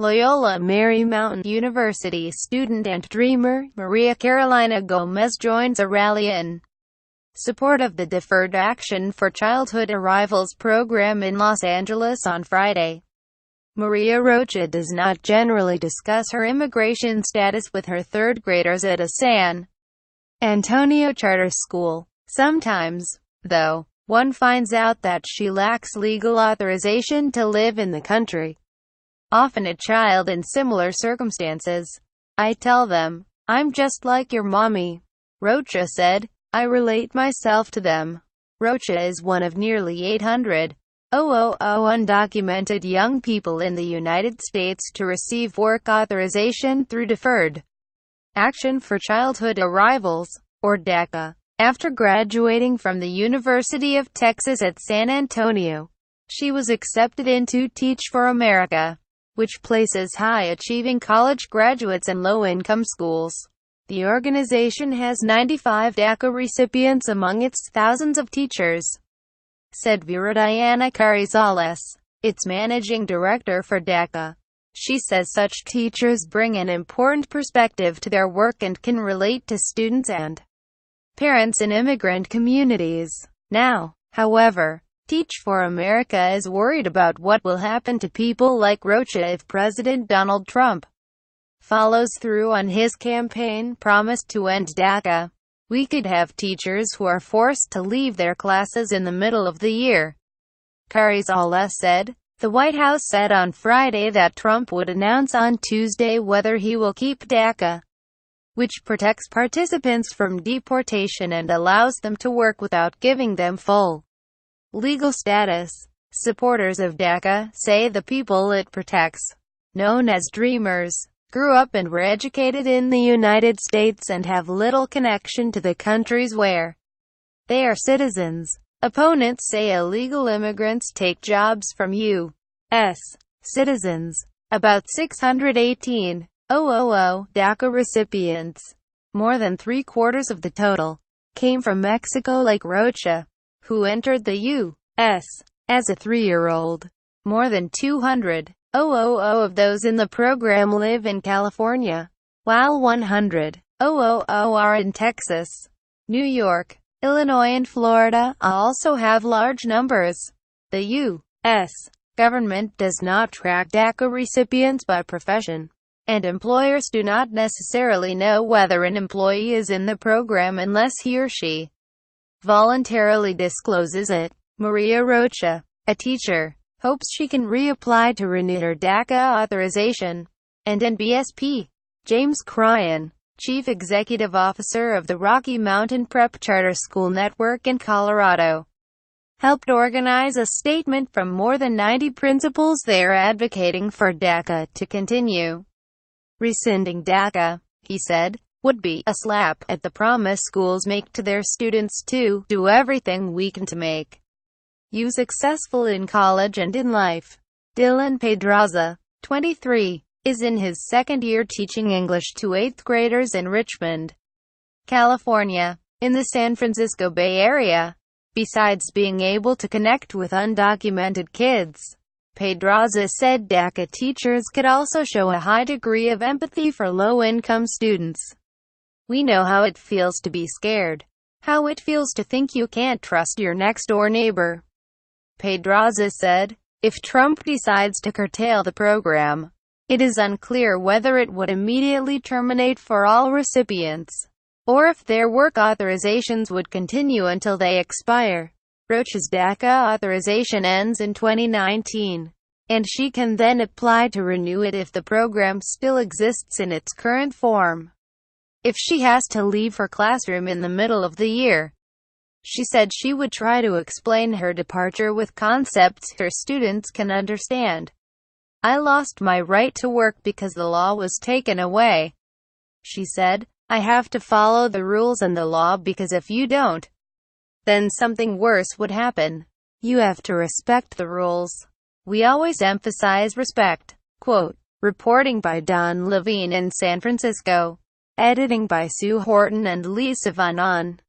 Loyola Marymount University student and dreamer, Maria Carolina Gomez joins a rally in support of the Deferred Action for Childhood Arrivals program in Los Angeles on Friday. Maria Rocha does not generally discuss her immigration status with her third graders at a San Antonio charter school. Sometimes, though, one finds out that she lacks legal authorization to live in the country. Often a child in similar circumstances. I tell them, I'm just like your mommy, Rocha said. I relate myself to them. Rocha is one of nearly 800 undocumented young people in the United States to receive work authorization through Deferred Action for Childhood Arrivals, or DACA. After graduating from the University of Texas at San Antonio, she was accepted into Teach for America, which places high-achieving college graduates in low-income schools. The organization has 95 DACA recipients among its thousands of teachers, said Vera Diana Carrizales, its managing director for DACA. She says such teachers bring an important perspective to their work and can relate to students and parents in immigrant communities. Now, however, Teach for America is worried about what will happen to people like Rocha if President Donald Trump follows through on his campaign promise to end DACA. We could have teachers who are forced to leave their classes in the middle of the year, Carrizales said. The White House said on Friday that Trump would announce on Tuesday whether he will keep DACA, which protects participants from deportation and allows them to work without giving them full legal status. Supporters of DACA say the people it protects, known as Dreamers, grew up and were educated in the United States and have little connection to the countries where they are citizens. Opponents say illegal immigrants take jobs from U.S. citizens. About 618,000 DACA recipients, more than three-quarters of the total, came from Mexico like Rocha, who entered the U.S. as a 3-year-old. More than 200,000 of those in the program live in California, while 100,000 are in Texas. New York, Illinois and Florida also have large numbers. The U.S. government does not track DACA recipients by profession, and employers do not necessarily know whether an employee is in the program unless he or she voluntarily discloses it. Maria Rocha, a teacher, hopes she can reapply to renew her DACA authorization. And NBSP. James Cryan, Chief Executive Officer of the Rocky Mountain Prep Charter School Network in Colorado, helped organize a statement from more than 90 principals there advocating for DACA to continue. Rescinding DACA, he said, would be a slap at the promise schools make to their students to do everything we can to make you successful in college and in life. Dylan Pedraza, 23, is in his second year teaching English to 8th graders in Richmond, California, in the San Francisco Bay Area. Besides being able to connect with undocumented kids, Pedraza said DACA teachers could also show a high degree of empathy for low-income students. We know how it feels to be scared, how it feels to think you can't trust your next-door neighbor, Pedraza said. If Trump decides to curtail the program, it is unclear whether it would immediately terminate for all recipients, or if their work authorizations would continue until they expire. Rocha's DACA authorization ends in 2019, and she can then apply to renew it if the program still exists in its current form. If she has to leave her classroom in the middle of the year, she said she would try to explain her departure with concepts her students can understand. I lost my right to work because the law was taken away, she said. I have to follow the rules and the law because if you don't, then something worse would happen. You have to respect the rules. We always emphasize respect. Quote, reporting by Don Levine in San Francisco. Editing by Sue Horton and Lisa Vanon.